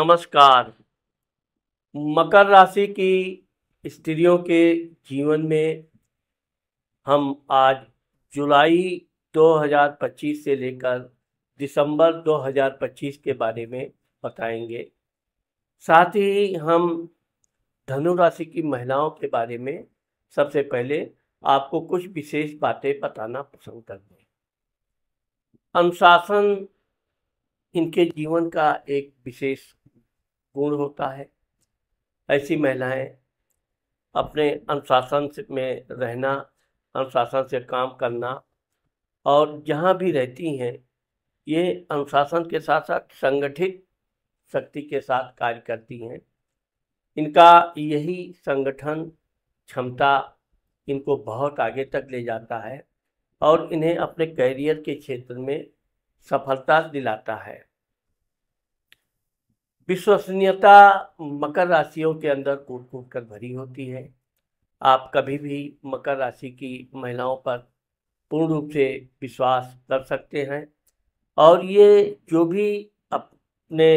नमस्कार। मकर राशि की स्त्रियों के जीवन में हम आज जुलाई 2025 से लेकर दिसंबर 2025 के बारे में बताएंगे। साथ ही हम धनु राशि की महिलाओं के बारे में सबसे पहले आपको कुछ विशेष बातें बताना पसंद करते हैं। अनुशासन इनके जीवन का एक विशेष गुण होता है। ऐसी महिलाएं अपने अनुशासन में रहना, अनुशासन से काम करना और जहां भी रहती हैं ये अनुशासन के साथ साथ संगठित शक्ति के साथ कार्य करती हैं। इनका यही संगठन क्षमता इनको बहुत आगे तक ले जाता है और इन्हें अपने कैरियर के क्षेत्र में सफलता दिलाता है। विश्वसनीयता मकर राशियों के अंदर कूट कूट कर भरी होती है। आप कभी भी मकर राशि की महिलाओं पर पूर्ण रूप से विश्वास कर सकते हैं और ये जो भी अपने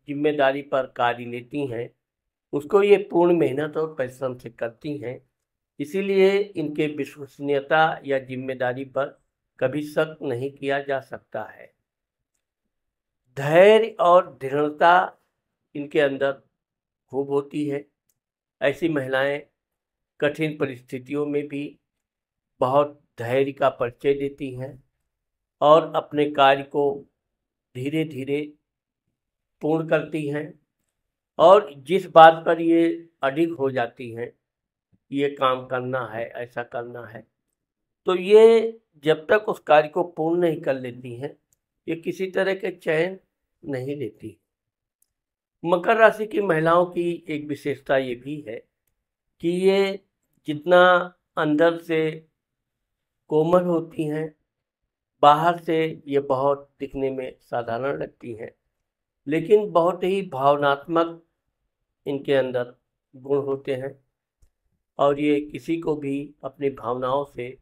जिम्मेदारी पर कार्य लेती हैं उसको ये पूर्ण मेहनत और परिश्रम से करती हैं। इसीलिए इनके विश्वसनीयता या जिम्मेदारी पर कभी शक नहीं किया जा सकता है। धैर्य और दृढ़ता इनके अंदर खूब होती है। ऐसी महिलाएं कठिन परिस्थितियों में भी बहुत धैर्य का परिचय देती हैं और अपने कार्य को धीरे धीरे पूर्ण करती हैं और जिस बात पर ये अडिग हो जाती हैं, ये काम करना है, ऐसा करना है, तो ये जब तक उस कार्य को पूर्ण नहीं कर लेती हैं ये किसी तरह के चैन नहीं लेती। मकर राशि की महिलाओं की एक विशेषता ये भी है कि ये जितना अंदर से कोमल होती हैं, बाहर से ये बहुत दिखने में साधारण लगती हैं, लेकिन बहुत ही भावनात्मक इनके अंदर गुण होते हैं और ये किसी को भी अपनी भावनाओं से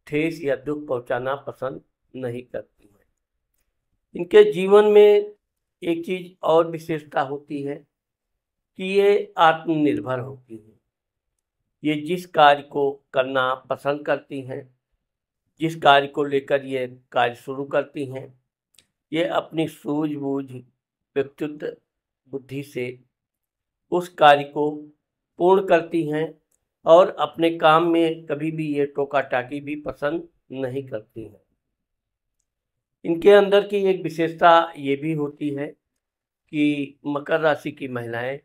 ठेस या दुख पहुंचाना पसंद नहीं करती हैं। इनके जीवन में एक चीज़ और विशेषता होती है कि ये आत्मनिर्भर होती हैं। ये जिस कार्य को करना पसंद करती हैं, जिस कार्य को लेकर ये कार्य शुरू करती हैं, ये अपनी सूझबूझ व्यक्तित्व बुद्धि से उस कार्य को पूर्ण करती हैं और अपने काम में कभी भी ये टोका टाकी भी पसंद नहीं करती हैं। इनके अंदर की एक विशेषता ये भी होती है कि मकर राशि की महिलाएं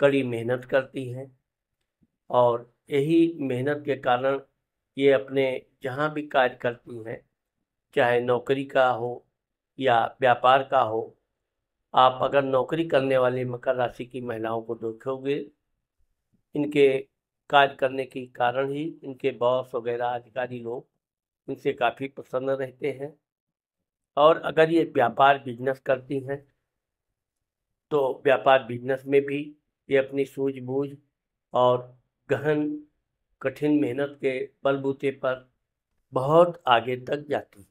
कड़ी मेहनत करती हैं और यही मेहनत के कारण ये अपने जहाँ भी कार्य करती हैं, चाहे नौकरी का हो या व्यापार का हो, आप अगर नौकरी करने वाली मकर राशि की महिलाओं को देखोगे, इनके कार्य करने के कारण ही इनके बॉस वगैरह अधिकारी लोग इनसे काफ़ी प्रसन्न रहते हैं। और अगर ये व्यापार बिजनेस करती हैं तो व्यापार बिजनेस में भी ये अपनी सूझबूझ और गहन कठिन मेहनत के बलबूते पर बहुत आगे तक जाती है।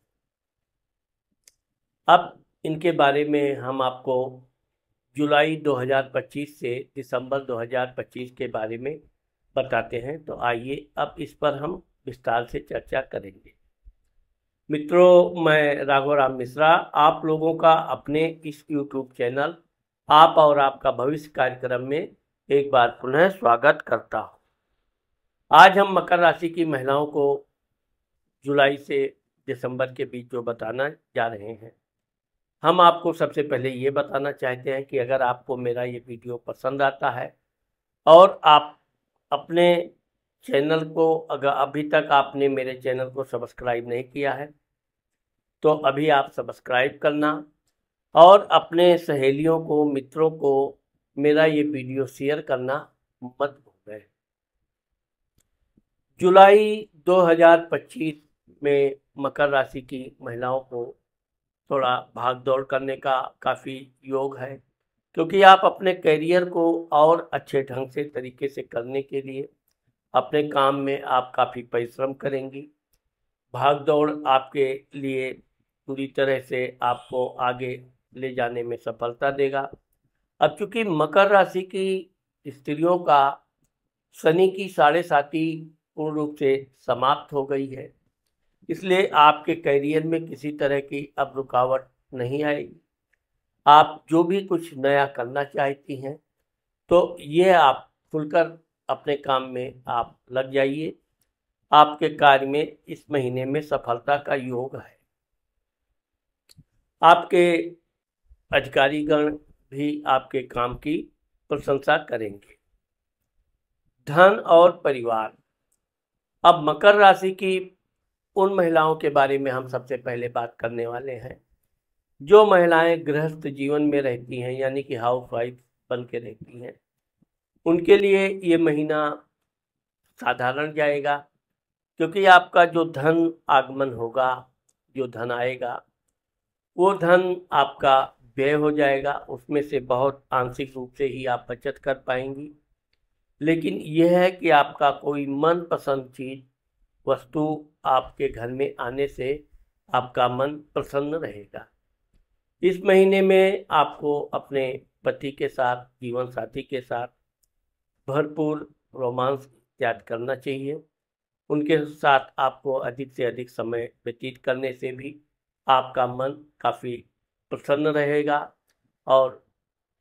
अब इनके बारे में हम आपको जुलाई 2025 से दिसंबर 2025 के बारे में बताते हैं। तो आइए अब इस पर हम विस्तार से चर्चा करेंगे। मित्रों, मैं राघव राम मिश्रा आप लोगों का अपने इस YouTube चैनल आप और आपका भविष्य कार्यक्रम में एक बार पुनः स्वागत करता हूँ। आज हम मकर राशि की महिलाओं को जुलाई से दिसंबर के बीच जो बताना जा रहे हैं, हम आपको सबसे पहले ये बताना चाहते हैं कि अगर आपको मेरा ये वीडियो पसंद आता है और आप अपने चैनल को, अगर अभी तक आपने मेरे चैनल को सब्सक्राइब नहीं किया है तो अभी आप सब्सक्राइब करना और अपने सहेलियों को, मित्रों को मेरा ये वीडियो शेयर करना मत भूलें। जुलाई 2025 में मकर राशि की महिलाओं को थोड़ा भाग दौड़ करने का काफ़ी योग है, क्योंकि आप अपने करियर को और अच्छे ढंग से तरीके से करने के लिए अपने काम में आप काफ़ी परिश्रम करेंगी। भाग दौड़ आपके लिए पूरी तरह से आपको आगे ले जाने में सफलता देगा। अब चूंकि मकर राशि की स्त्रियों का शनि की साढ़े साती पूर्ण रूप से समाप्त हो गई है, इसलिए आपके करियर में किसी तरह की अब रुकावट नहीं आएगी। आप जो भी कुछ नया करना चाहती हैं तो ये आप खुलकर अपने काम में आप लग जाइए। आपके कार्य में इस महीने में सफलता का योग है। आपके अधिकारीगण भी आपके काम की प्रशंसा करेंगे। धन और परिवार। अब मकर राशि की उन महिलाओं के बारे में हम सबसे पहले बात करने वाले हैं जो महिलाएं गृहस्थ जीवन में रहती हैं, यानी कि हाउस वाइफ बन के रहती हैं। उनके लिए ये महीना साधारण जाएगा, क्योंकि आपका जो धन आगमन होगा, जो धन आएगा, वो धन आपका व्यय हो जाएगा। उसमें से बहुत आंशिक रूप से ही आप बचत कर पाएंगी। लेकिन यह है कि आपका कोई मनपसंद चीज, वस्तु आपके घर में आने से आपका मन प्रसन्न रहेगा। इस महीने में आपको अपने पति के साथ, जीवन साथी के साथ भरपूर रोमांस त्याग करना चाहिए। उनके साथ आपको अधिक से अधिक समय व्यतीत करने से भी आपका मन काफ़ी प्रसन्न रहेगा और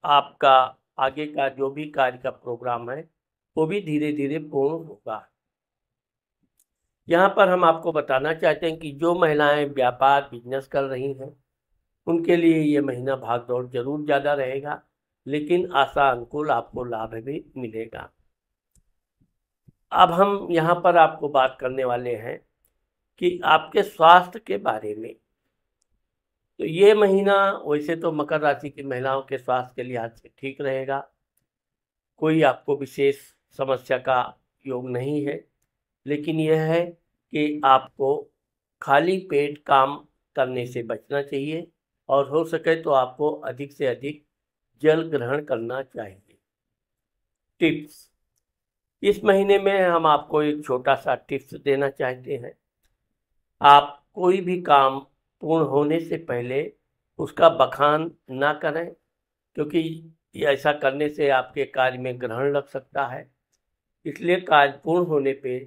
आपका आगे का जो भी कार्य का प्रोग्राम है वो भी धीरे धीरे पूर्ण होगा। यहाँ पर हम आपको बताना चाहते हैं कि जो महिलाएं व्यापार बिजनेस कर रही हैं उनके लिए ये महीना भागदौड़ जरूर ज़्यादा रहेगा, लेकिन आशा अनुकूल आपको लाभ भी मिलेगा। अब हम यहाँ पर आपको बात करने वाले हैं कि आपके स्वास्थ्य के बारे में। तो ये महीना वैसे तो मकर राशि की महिलाओं के स्वास्थ्य के लिहाज से ठीक रहेगा। कोई आपको विशेष समस्या का योग नहीं है, लेकिन यह है कि आपको खाली पेट काम करने से बचना चाहिए और हो सके तो आपको अधिक से अधिक जल ग्रहण करना चाहिए। टिप्स। इस महीने में हम आपको एक छोटा सा टिप्स देना चाहते हैं। आप कोई भी काम पूर्ण होने से पहले उसका बखान ना करें, क्योंकि ऐसा करने से आपके कार्य में ग्रहण लग सकता है। इसलिए कार्य पूर्ण होने पे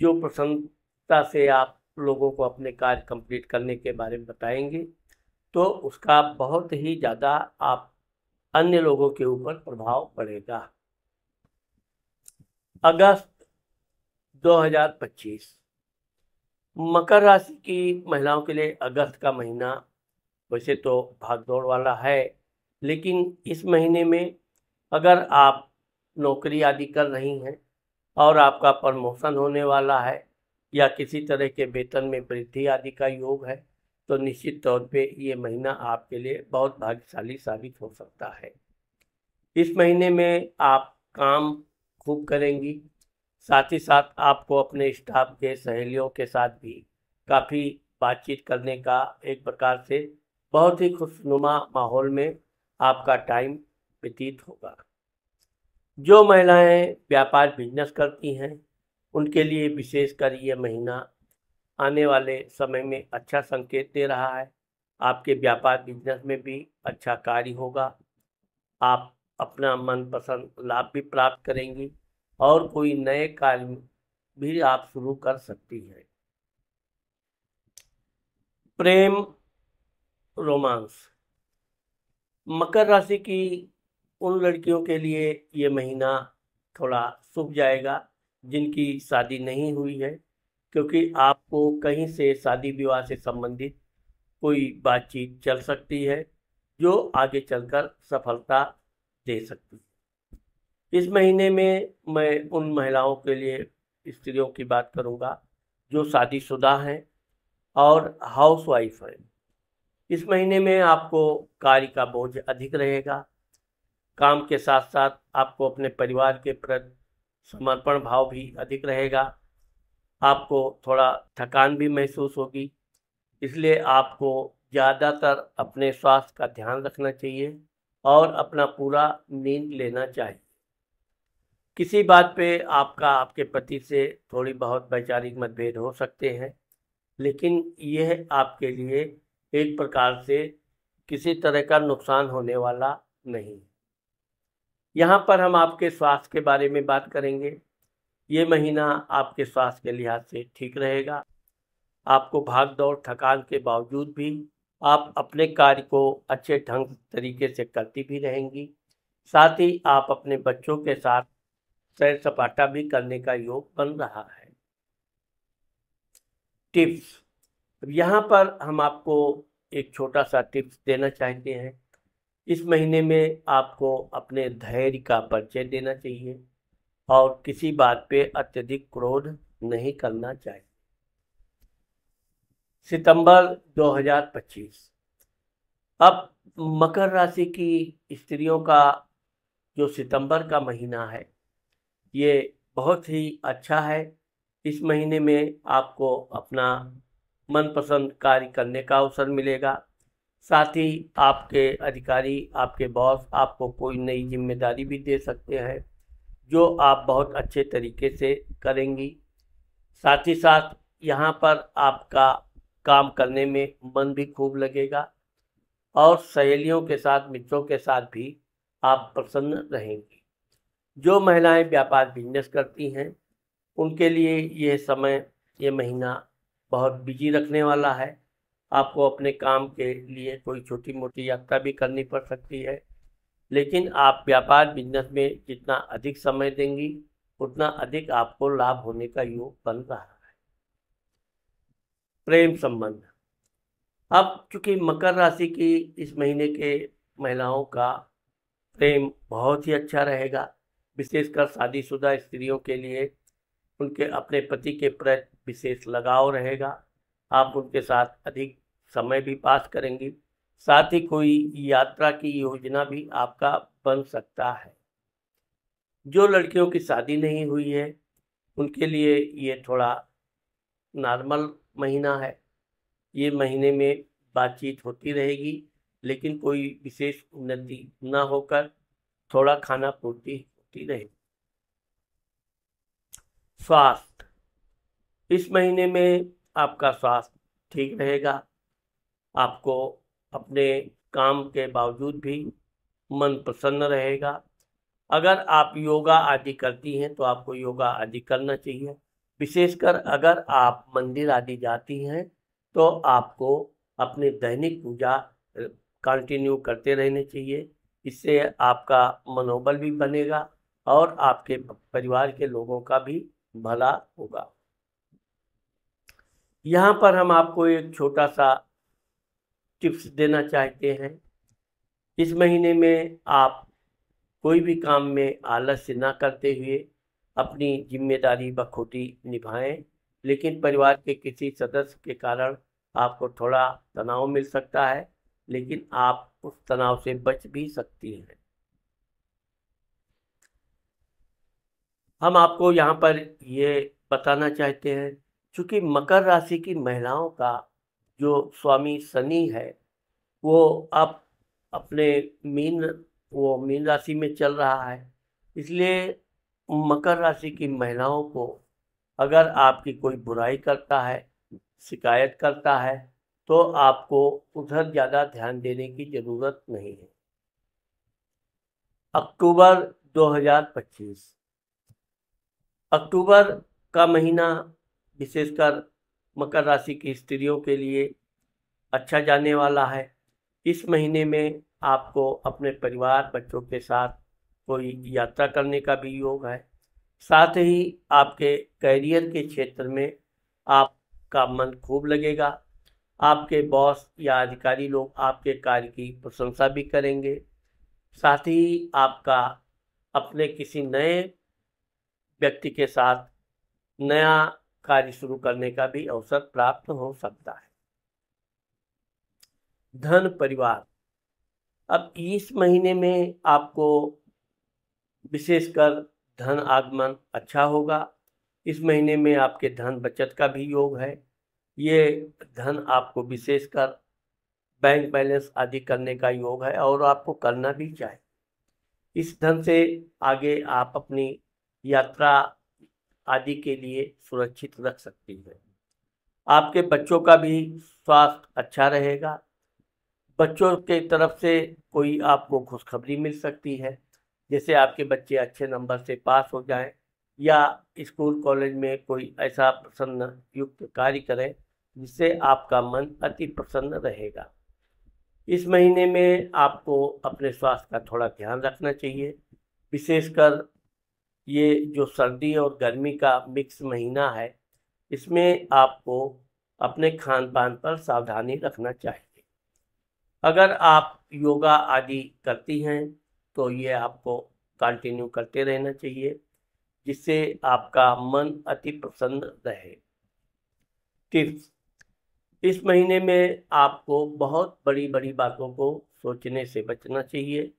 जो प्रसन्नता से आप लोगों को अपने कार्य कंप्लीट करने के बारे में बताएंगे तो उसका बहुत ही ज़्यादा आप अन्य लोगों के ऊपर प्रभाव पड़ेगा। अगस्त 2025 मकर राशि की महिलाओं के लिए अगस्त का महीना वैसे तो भागदौड़ वाला है, लेकिन इस महीने में अगर आप नौकरी आदि कर रही हैं और आपका प्रमोशन होने वाला है या किसी तरह के वेतन में वृद्धि आदि का योग है तो निश्चित तौर पे ये महीना आपके लिए बहुत भाग्यशाली साबित हो सकता है। इस महीने में आप काम खूब करेंगी, साथ ही साथ आपको अपने स्टाफ के सहेलियों के साथ भी काफ़ी बातचीत करने का एक प्रकार से बहुत ही खुशनुमा माहौल में आपका टाइम व्यतीत होगा। जो महिलाएं व्यापार बिजनेस करती हैं उनके लिए विशेषकर ये महीना आने वाले समय में अच्छा संकेत दे रहा है। आपके व्यापार बिजनेस में भी अच्छा कार्य होगा। आप अपना मनपसंद लाभ भी प्राप्त करेंगी और कोई नए कार्य भी आप शुरू कर सकती हैं। प्रेम, रोमांस। मकर राशि की उन लड़कियों के लिए ये महीना थोड़ा शुभ जाएगा जिनकी शादी नहीं हुई है, क्योंकि आपको कहीं से शादी विवाह से संबंधित कोई बातचीत चल सकती है जो आगे चलकर सफलता दे सकती है। इस महीने में मैं उन महिलाओं के लिए, स्त्रियों की बात करूंगा जो शादीशुदा हैं और हाउसवाइफ हैं। इस महीने में आपको कार्य का बोझ अधिक रहेगा। काम के साथ साथ आपको अपने परिवार के प्रति समर्पण भाव भी अधिक रहेगा। आपको थोड़ा थकान भी महसूस होगी, इसलिए आपको ज़्यादातर अपने स्वास्थ्य का ध्यान रखना चाहिए और अपना पूरा नींद लेना चाहिए। किसी बात पे आपके पति से थोड़ी बहुत वैचारिक मतभेद हो सकते हैं, लेकिन यह आपके लिए एक प्रकार से किसी तरह का नुकसान होने वाला नहीं। यहाँ पर हम आपके स्वास्थ्य के बारे में बात करेंगे। ये महीना आपके स्वास्थ्य के लिहाज से ठीक रहेगा। आपको भाग दौड़ थकान के बावजूद भी आप अपने कार्य को अच्छे ढंग तरीके से करती भी रहेंगी। साथ ही आप अपने बच्चों के साथ सैर सपाटा भी करने का योग बन रहा है। टिप्स, यहाँ पर हम आपको एक छोटा सा टिप्स देना चाहते हैं। इस महीने में आपको अपने धैर्य का परिचय देना चाहिए और किसी बात पे अत्यधिक क्रोध नहीं करना चाहिए। सितंबर 2025। अब मकर राशि की स्त्रियों का जो सितंबर का महीना है ये बहुत ही अच्छा है। इस महीने में आपको अपना मनपसंद कार्य करने का अवसर मिलेगा। साथ ही आपके अधिकारी, आपके बॉस आपको कोई नई जिम्मेदारी भी दे सकते हैं जो आप बहुत अच्छे तरीके से करेंगी। साथ ही साथ यहाँ पर आपका काम करने में मन भी खूब लगेगा और सहेलियों के साथ, मित्रों के साथ भी आप प्रसन्न रहेंगी। जो महिलाएं व्यापार बिजनेस करती हैं उनके लिए ये समय, ये महीना बहुत बिजी रखने वाला है। आपको अपने काम के लिए कोई छोटी मोटी यात्रा भी करनी पड़ सकती है, लेकिन आप व्यापार बिजनेस में जितना अधिक समय देंगी उतना अधिक आपको लाभ होने का योग बन रहा है। प्रेम संबंध, अब चूंकि मकर राशि की इस महीने के महिलाओं का प्रेम बहुत ही अच्छा रहेगा। विशेषकर शादीशुदा स्त्रियों के लिए उनके अपने पति के प्रति विशेष लगाव रहेगा। आप उनके साथ अधिक समय भी पास करेंगी। साथ ही कोई यात्रा की योजना भी आपका बन सकता है। जो लड़कियों की शादी नहीं हुई है उनके लिए ये थोड़ा नॉर्मल महीना है। ये महीने में बातचीत होती रहेगी, लेकिन कोई विशेष उन्नति न होकर थोड़ा खाना पूर्ति होती रहेगी। स्वास्थ्य, इस महीने में आपका स्वास्थ्य ठीक रहेगा। आपको अपने काम के बावजूद भी मन प्रसन्न रहेगा। अगर आप योगा आदि करती हैं तो आपको योगा आदि करना चाहिए। विशेषकर अगर आप मंदिर आदि जाती हैं तो आपको अपने दैनिक पूजा कंटिन्यू करते रहने चाहिए। इससे आपका मनोबल भी बनेगा और आपके परिवार के लोगों का भी भला होगा। यहाँ पर हम आपको एक छोटा सा टिप्स देना चाहते हैं। इस महीने में आप कोई भी काम में आलस्य ना करते हुए अपनी जिम्मेदारी बखूबी निभाएं, लेकिन परिवार के किसी सदस्य के कारण आपको थोड़ा तनाव मिल सकता है, लेकिन आप उस तनाव से बच भी सकती हैं। हम आपको यहाँ पर ये बताना चाहते हैं, चूँकि मकर राशि की महिलाओं का जो स्वामी शनि है वो अब अपने मीन राशि में चल रहा है। इसलिए मकर राशि की महिलाओं को अगर आपकी कोई बुराई करता है, शिकायत करता है, तो आपको उधर ज़्यादा ध्यान देने की ज़रूरत नहीं है। अक्टूबर 2025, अक्टूबर का महीना विशेषकर मकर राशि की स्त्रियों के लिए अच्छा जाने वाला है। इस महीने में आपको अपने परिवार, बच्चों के साथ कोई यात्रा करने का भी योग है। साथ ही आपके करियर के क्षेत्र में आपका मन खूब लगेगा। आपके बॉस या अधिकारी लोग आपके कार्य की प्रशंसा भी करेंगे। साथ ही आपका अपने किसी नए व्यक्ति के साथ नया कार्य शुरू करने का भी अवसर प्राप्त हो सकता है। धन परिवार, अब इस महीने में आपको विशेषकर धन आगमन अच्छा होगा। इस महीने में आपके धन बचत का भी योग है। ये धन आपको विशेषकर बैंक बैलेंस आदि करने का योग है और आपको करना भी चाहिए। इस धन से आगे आप अपनी यात्रा आदि के लिए सुरक्षित रख सकती हैं। आपके बच्चों का भी स्वास्थ्य अच्छा रहेगा। बच्चों के तरफ से कोई आपको खुशखबरी मिल सकती है जैसे आपके बच्चे अच्छे नंबर से पास हो जाएं या स्कूल कॉलेज में कोई ऐसा प्रसन्न युक्त कार्य करें जिससे आपका मन अति प्रसन्न रहेगा। इस महीने में आपको अपने स्वास्थ्य का थोड़ा ध्यान रखना चाहिए, विशेषकर ये जो सर्दी और गर्मी का मिक्स महीना है, इसमें आपको अपने खान पान पर सावधानी रखना चाहिए। अगर आप योगा आदि करती हैं तो ये आपको कंटिन्यू करते रहना चाहिए, जिससे आपका मन अति प्रसन्न रहे। टिप्स: इस महीने में आपको बहुत बड़ी बड़ी बातों को सोचने से बचना चाहिए।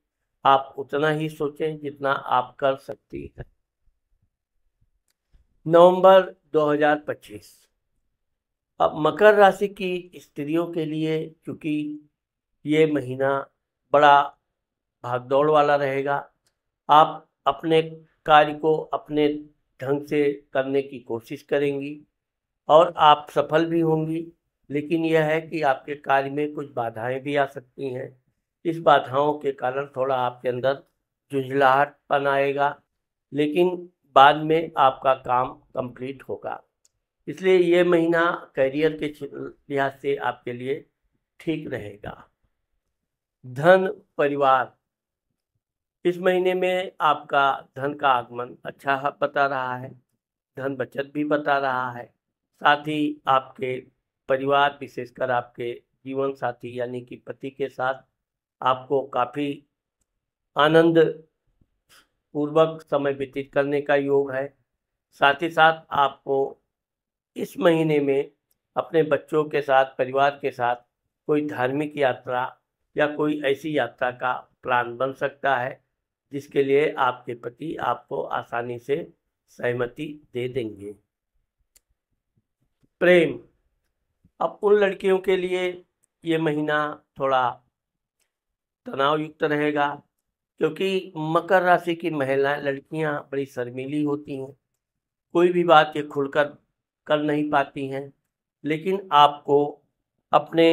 आप उतना ही सोचें जितना आप कर सकती हैं। नवंबर 2025। अब मकर राशि की स्त्रियों के लिए क्योंकि ये महीना बड़ा भागदौड़ वाला रहेगा, आप अपने कार्य को अपने ढंग से करने की कोशिश करेंगी और आप सफल भी होंगी, लेकिन यह है कि आपके कार्य में कुछ बाधाएं भी आ सकती हैं। इस बाधाओं के कारण थोड़ा आपके अंदर झुंझलाहटपन आएगा, लेकिन बाद में आपका काम कंप्लीट होगा। इसलिए ये महीना करियर के लिहाज से आपके लिए ठीक रहेगा। धन परिवार: इस महीने में आपका धन का आगमन अच्छा बता रहा है, धन बचत भी बता रहा है। साथ ही आपके परिवार, विशेषकर आपके जीवन साथी यानी कि पति के साथ आपको काफ़ी आनंद पूर्वक समय व्यतीत करने का योग है। साथ ही साथ आपको इस महीने में अपने बच्चों के साथ, परिवार के साथ कोई धार्मिक यात्रा या कोई ऐसी यात्रा का प्लान बन सकता है जिसके लिए आपके पति आपको आसानी से सहमति दे देंगे। प्रेम: अब उन लड़कियों के लिए ये महीना थोड़ा तनाव युक्त रहेगा, क्योंकि मकर राशि की महिला लड़कियां बड़ी शर्मीली होती हैं, कोई भी बात ये खुलकर कर नहीं पाती हैं। लेकिन आपको अपने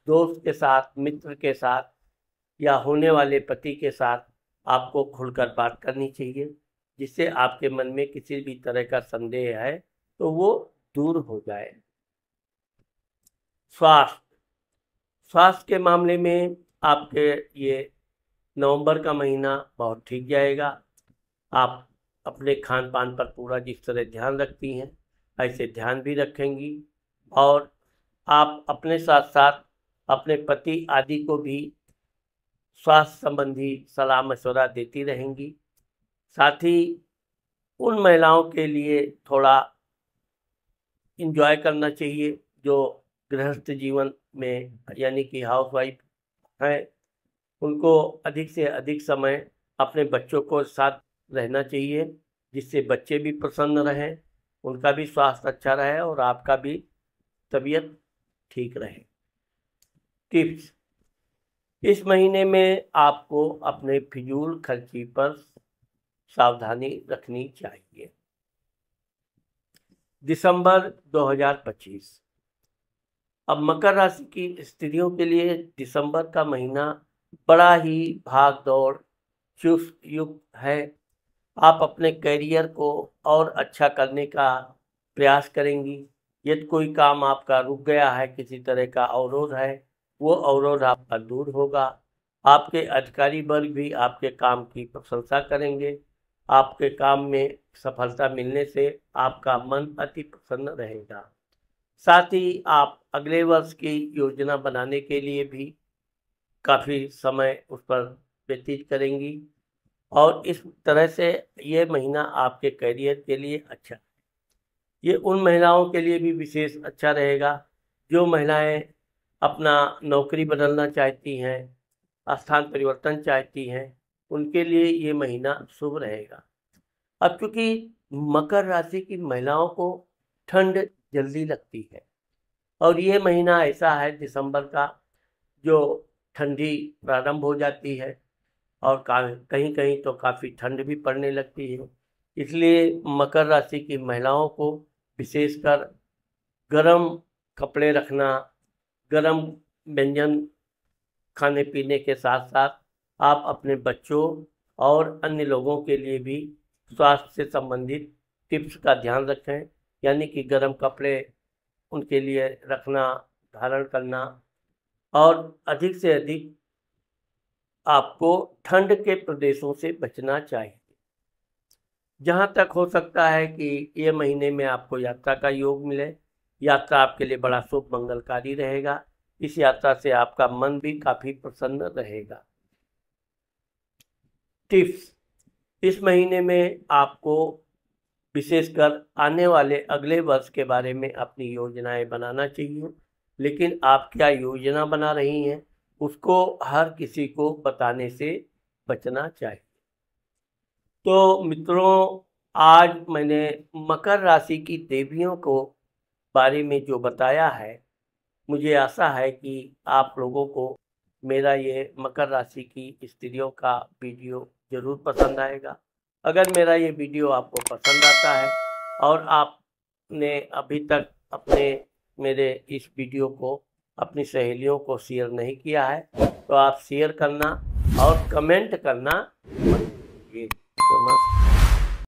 दोस्त के साथ, मित्र के साथ या होने वाले पति के साथ आपको खुलकर बात करनी चाहिए, जिससे आपके मन में किसी भी तरह का संदेह है तो वो दूर हो जाए। स्वास्थ्य के मामले में आपके ये नवंबर का महीना बहुत ठीक जाएगा। आप अपने खान पान पर पूरा जिस तरह ध्यान रखती हैं ऐसे ध्यान भी रखेंगी, और आप अपने साथ साथ अपने पति आदि को भी स्वास्थ्य संबंधी सलाह मशवरा देती रहेंगी। साथ ही उन महिलाओं के लिए थोड़ा एंजॉय करना चाहिए जो गृहस्थ जीवन में यानी कि हाउसवाइफ हैं, उनको अधिक से अधिक समय अपने बच्चों को साथ रहना चाहिए, जिससे बच्चे भी प्रसन्न रहें, उनका भी स्वास्थ्य अच्छा रहे और आपका भी तबीयत ठीक रहे। टिप्स: इस महीने में आपको अपने फिजूल खर्ची पर सावधानी रखनी चाहिए। दिसंबर 2025। अब मकर राशि की स्त्रियों के लिए दिसंबर का महीना बड़ा ही भाग दौड़ चुस्त युक्त है। आप अपने करियर को और अच्छा करने का प्रयास करेंगी। यदि कोई काम आपका रुक गया है, किसी तरह का अवरोध है, वो अवरोध आपका दूर होगा। आपके अधिकारी वर्ग भी आपके काम की प्रशंसा करेंगे। आपके काम में सफलता मिलने से आपका मन अति प्रसन्न रहेगा। साथ ही आप अगले वर्ष की योजना बनाने के लिए भी काफ़ी समय उस पर व्यतीत करेंगी, और इस तरह से ये महीना आपके करियर के लिए अच्छा है। ये उन महिलाओं के लिए भी विशेष अच्छा रहेगा जो महिलाएं अपना नौकरी बदलना चाहती हैं, स्थान परिवर्तन चाहती हैं, उनके लिए ये महीना शुभ रहेगा। अब चूँकि मकर राशि की महिलाओं को ठंड जल्दी लगती है और ये महीना ऐसा है दिसंबर का जो ठंडी प्रारंभ हो जाती है और कहीं कहीं तो काफ़ी ठंड भी पड़ने लगती है। इसलिए मकर राशि की महिलाओं को विशेषकर गर्म कपड़े रखना, गर्म व्यंजन खाने पीने के साथ साथ आप अपने बच्चों और अन्य लोगों के लिए भी स्वास्थ्य से संबंधित टिप्स का ध्यान रखें, यानी कि गर्म कपड़े उनके लिए रखना, धारण करना, और अधिक से अधिक आपको ठंड के प्रदेशों से बचना चाहिए। जहाँ तक हो सकता है कि ये महीने में आपको यात्रा का योग मिले, यात्रा आपके लिए बड़ा शुभ मंगलकारी रहेगा। इस यात्रा से आपका मन भी काफ़ी प्रसन्न रहेगा। टिप्स: इस महीने में आपको विशेषकर आने वाले अगले वर्ष के बारे में अपनी योजनाएं बनाना चाहिए, लेकिन आप क्या योजना बना रही हैं उसको हर किसी को बताने से बचना चाहिए। तो मित्रों, आज मैंने मकर राशि की देवियों को बारे में जो बताया है, मुझे आशा है कि आप लोगों को मेरा ये मकर राशि की स्त्रियों का वीडियो ज़रूर पसंद आएगा। अगर मेरा ये वीडियो आपको पसंद आता है और आपने अभी तक मेरे इस वीडियो को अपनी सहेलियों को शेयर नहीं किया है, तो आप शेयर करना और कमेंट करना मत भूलिए। नमस्कार।